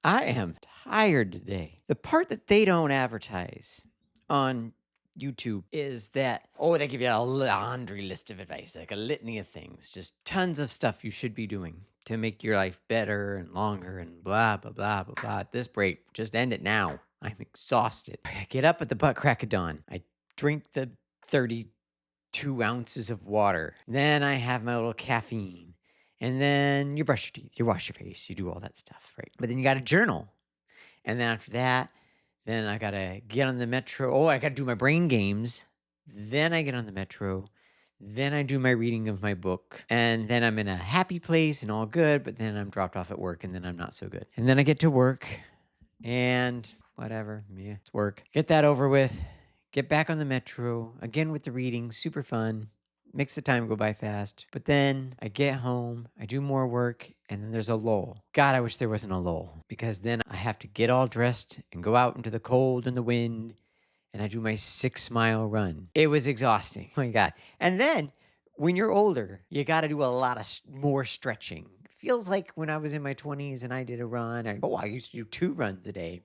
I am tired today. The part that they don't advertise on YouTube is that, oh, they give you a laundry list of advice, like a litany of things, just tons of stuff you should be doing to make your life better and longer and blah, blah, blah, blah, blah. At this rate, just end it now. I'm exhausted. I get up at the butt crack of dawn. I drink the 32 ounces of water. Then I have my little caffeine. And then you brush your teeth, you wash your face, you do all that stuff, right? But then you got to journal. And then after that, then I got to get on the metro. Oh, I got to do my brain games. Then I get on the metro. Then I do my reading of my book. And then I'm in a happy place and all good. But then I'm dropped off at work and then I'm not so good. And then I get to work and whatever. Yeah, it's work. Get that over with. Get back on the metro. Again with the reading. Super fun. Makes the time go by fast. But then I get home, I do more work, and then there's a lull. God, I wish there wasn't a lull, because then I have to get all dressed and go out into the cold and the wind, and I do my 6-mile run. It was exhausting. Oh my God. And then when you're older, you got to do a lot of more stretching. Feels like when I was in my 20s and I did a run, I used to do 2 runs a day,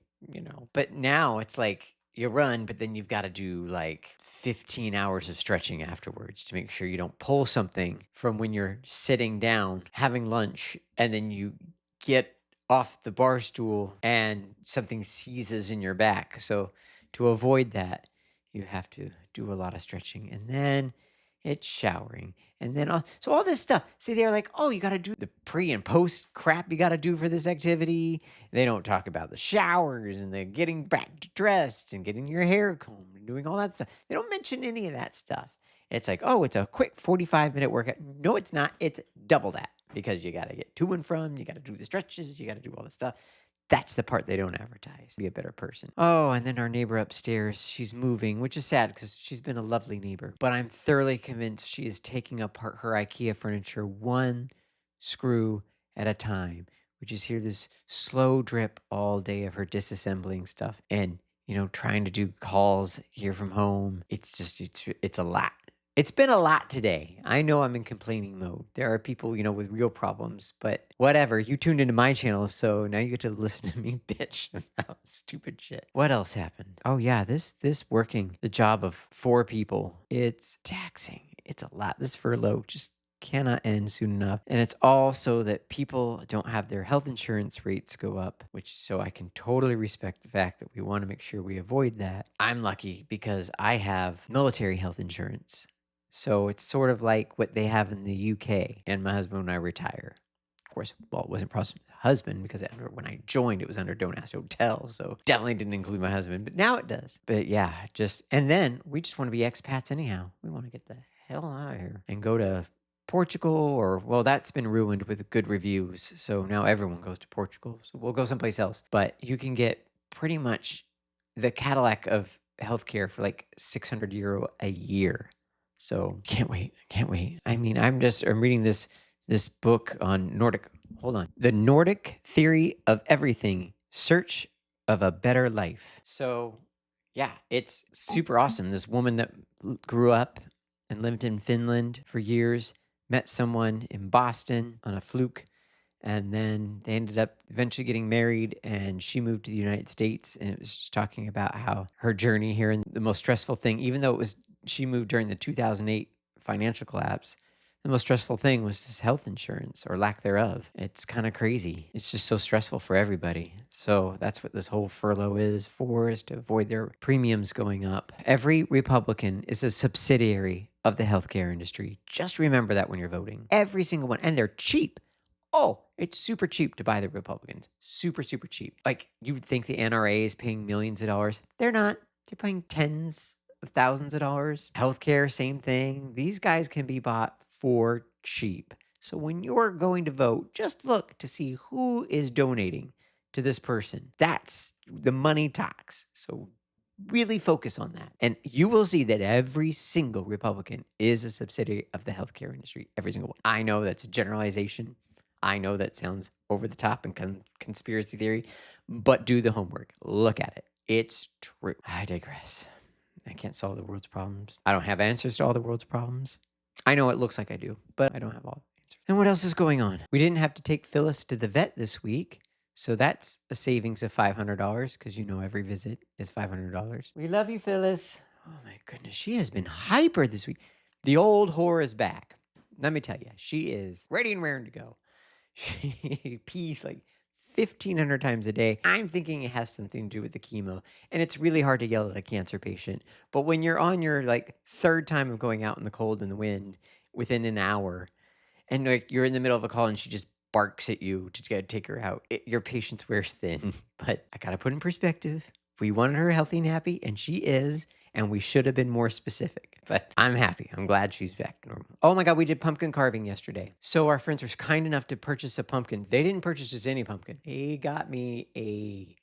But now it's like, you run, but then you've got to do like 15 hours of stretching afterwards to make sure you don't pull something from when you're sitting down, having lunch, and then you get off the bar stool and something seizes in your back. So to avoid that, you have to do a lot of stretching. And then it's showering. And then, so all this stuff. See, they're like, oh, you got to do the pre and post crap you got to do for this activity. They don't talk about the showers and the getting back dressed and getting your hair combed and doing all that stuff. They don't mention any of that stuff. It's like, oh, it's a quick 45-minute workout. No, it's not. It's double that, because you got to get to and from. You got to do the stretches. You got to do all that stuff. That's the part they don't advertise. Be a better person. Oh, and then our neighbor upstairs, she's moving, which is sad because she's been a lovely neighbor. But I'm thoroughly convinced she is taking apart her IKEA furniture one screw at a time. We just hear this slow drip all day of her disassembling stuff and, trying to do calls here from home. It's a lot. It's been a lot today. I know I'm in complaining mode. There are people, with real problems, but whatever. You tuned into my channel, so now you get to listen to me bitch about stupid shit. What else happened? Oh yeah, this working the job of 4 people. It's taxing. It's a lot. This furlough just cannot end soon enough. And it's all so that people don't have their health insurance rates go up, so I can totally respect the fact that we want to make sure we avoid that. I'm lucky because I have military health insurance. So it's sort of like what they have in the UK, and my husband and I retire. Of course, it wasn't husband because when I joined, it was under Don't Ask Hotel. So definitely didn't include my husband, but now it does. But yeah, and then we just want to be expats anyhow. We want to get the hell out of here and go to Portugal that's been ruined with good reviews. So now everyone goes to Portugal. So we'll go someplace else. But you can get pretty much the Cadillac of healthcare for like €600 a year. So can't wait. I mean, I'm reading this book on The Nordic Theory of Everything, Search of a Better Life. So yeah, it's super awesome. This woman that grew up and lived in Finland for years, met someone in Boston on a fluke, and then they ended up eventually getting married, and she moved to the United States. And it was just talking about how her journey here, and the most stressful thing, even though she moved during the 2008 financial collapse, the most stressful thing was this health insurance, or lack thereof. It's kind of crazy. It's just so stressful for everybody. So that's what this whole furlough is to avoid their premiums going up. Every Republican is a subsidiary of the healthcare industry. Just remember that when you're voting. Every single one. And they're cheap. Oh, it's super cheap to buy the Republicans. Super, super cheap. Like, you would think the NRA is paying millions of dollars. They're not. They're paying tens of thousands of dollars. Healthcare, same thing. These guys can be bought for cheap. So when you're going to vote, just look to see who is donating to this person. That's the money talks. So really focus on that. And you will see that every single Republican is a subsidiary of the healthcare industry. Every single one. I know that's a generalization. I know that sounds over the top and conspiracy theory, but do the homework. Look at it. It's true. I digress. I can't solve the world's problems. I don't have answers to all the world's problems. I know it looks like I do, but I don't have all the answers. And what else is going on? We didn't have to take Phyllis to the vet this week, So that's a savings of $500 because every visit is $500. We love you, Phyllis. Oh my goodness, she has been hyper this week. The old whore is back. Let me tell you, she is ready and raring to go. She pees like 1,500 times a day. I'm thinking it has something to do with the chemo. And it's really hard to yell at a cancer patient. But when you're on your third time of going out in the cold and the wind within an hour, and you're in the middle of a call and she just barks at you to take her out, your patience wears thin. But I got to put in perspective. We wanted her healthy and happy, and she is. And we should have been more specific, but I'm happy. I'm glad she's back to normal. Oh my God, we did pumpkin carving yesterday. So our friends were kind enough to purchase a pumpkin. They didn't purchase just any pumpkin. They got me a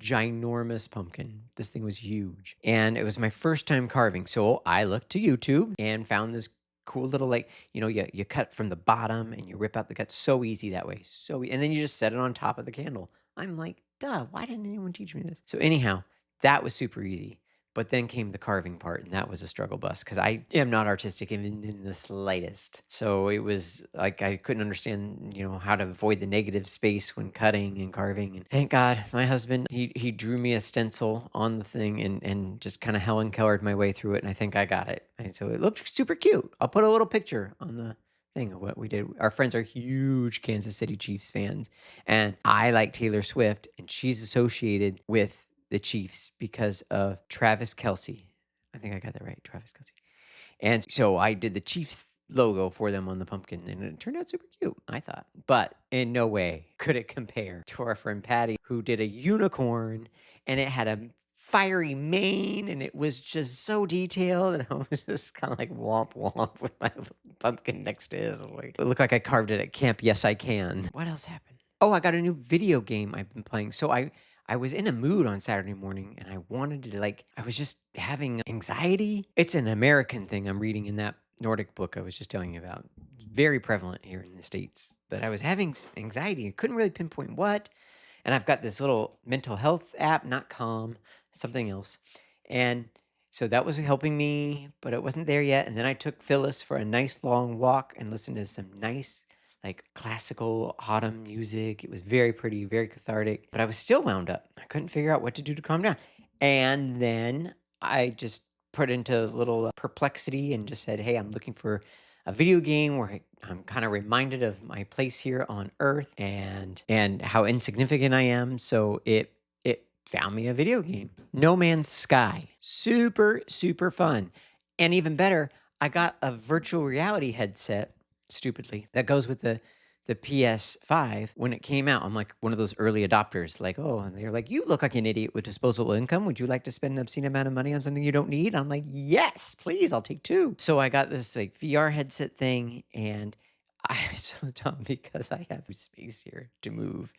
ginormous pumpkin. This thing was huge. And it was my first time carving. So I looked to YouTube and found this cool little, you cut from the bottom and you rip out the gut. So easy that way. And then you just set it on top of the candle. I'm like, duh, why didn't anyone teach me this? So anyhow, that was super easy. But then came the carving part, and that was a struggle bus because I am not artistic even in the slightest. So it was like I couldn't understand, how to avoid the negative space when cutting and carving. And thank God, my husband, he drew me a stencil on the thing and just kind of Helen Kellered my way through it, and I think I got it. And so it looked super cute. I'll put a little picture on the thing of what we did. Our friends are huge Kansas City Chiefs fans, and I like Taylor Swift, and she's associated with the Chiefs because of Travis Kelce. I think I got that right, Travis Kelce. And so I did the Chiefs logo for them on the pumpkin, and it turned out super cute, I thought. But in no way could it compare to our friend Patty, who did a unicorn, and it had a fiery mane, and it was just so detailed, and I was just kind of like womp womp with my little pumpkin next to his. It looked like I carved it at camp. Yes, I can. What else happened? Oh, I got a new video game I've been playing. So I was in a mood on Saturday morning, and I wanted to I was just having anxiety. It's an American thing I'm reading in that Nordic book I was just telling you about. Very prevalent here in the States. But I was having anxiety and couldn't really pinpoint what. And I've got this little mental health app, not Calm, something else. And so that was helping me, but it wasn't there yet. And then I took Phyllis for a nice long walk and listened to some nice classical autumn music. It was very pretty, very cathartic, but I was still wound up. I couldn't figure out what to do to calm down. And then I just put into a little perplexity and just said, hey, I'm looking for a video game where I'm kind of reminded of my place here on Earth and how insignificant I am. So it found me a video game, No Man's Sky. Super, super fun. And even better, I got a virtual reality headset, stupidly, that goes with the PS5 when it came out. I'm like one of those early adopters, and they're like, you look like an idiot with disposable income. Would you like to spend an obscene amount of money on something you don't need? I'm like, yes, please, I'll take two. So I got this VR headset thing, and it's so dumb because I have space here to move.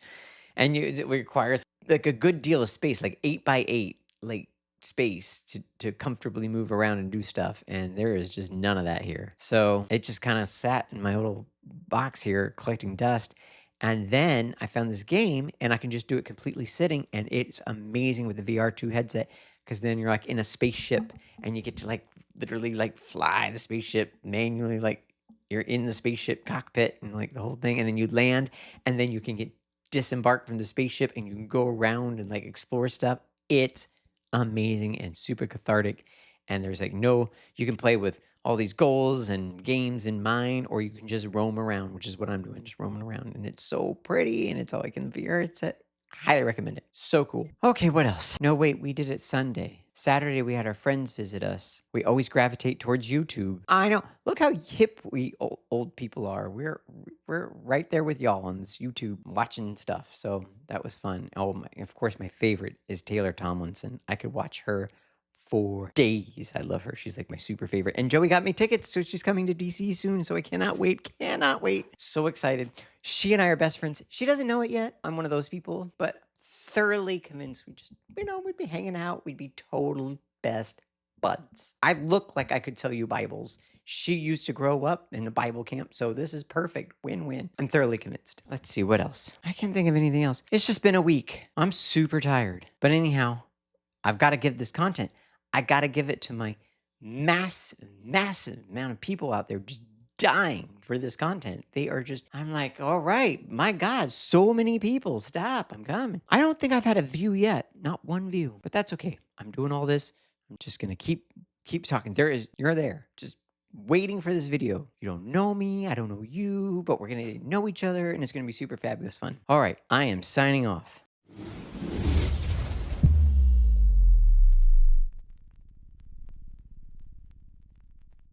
And it requires a good deal of space, 8x8, space to comfortably move around and do stuff, and there is just none of that here. So it just kind of sat in my little box here collecting dust, and then I found this game, and I can just do it completely sitting, and it's amazing with the VR2 headset, because then you're in a spaceship, and you get to literally fly the spaceship manually, you're in the spaceship cockpit and the whole thing, and then you land, and then you can get disembarked from the spaceship, and you can go around and explore stuff. It's amazing and super cathartic, and there's you can play with all these goals and games in mind, or you can just roam around, which is what I'm doing, just roaming around, and it's so pretty, and it's all in the VR headset. Highly recommend it. So cool. Okay, what else? No, wait, we did it Sunday. Saturday, we had our friends visit us. We always gravitate towards YouTube. I know. Look how hip we old people are. We're right there with y'all on this YouTube watching stuff. So that was fun. Oh, of course, my favorite is Taylor Tomlinson. I could watch her for days. I love her. She's my super favorite. And Joey got me tickets, so she's coming to DC soon. So I cannot wait. Cannot wait. So excited. She and I are best friends. She doesn't know it yet. I'm one of those people, but thoroughly convinced we just, we'd be hanging out. We'd be total best buds. I look like I could tell you Bibles. She used to grow up in a Bible camp, so this is perfect. Win-win. I'm thoroughly convinced. Let's see, what else? I can't think of anything else. It's just been a week. I'm super tired. But anyhow, I've got to give this content. I got to give it to my massive amount of people out there just dying for this content. They are just, I'm like, all right, my God, so many people. Stop, I'm coming. I don't think I've had a view yet. Not one view, but that's okay. I'm doing all this. I'm just gonna keep talking. You're there. Just waiting for this video. You don't know me, I don't know you, but we're gonna know each other and it's gonna be super fabulous fun. All right, I am signing off.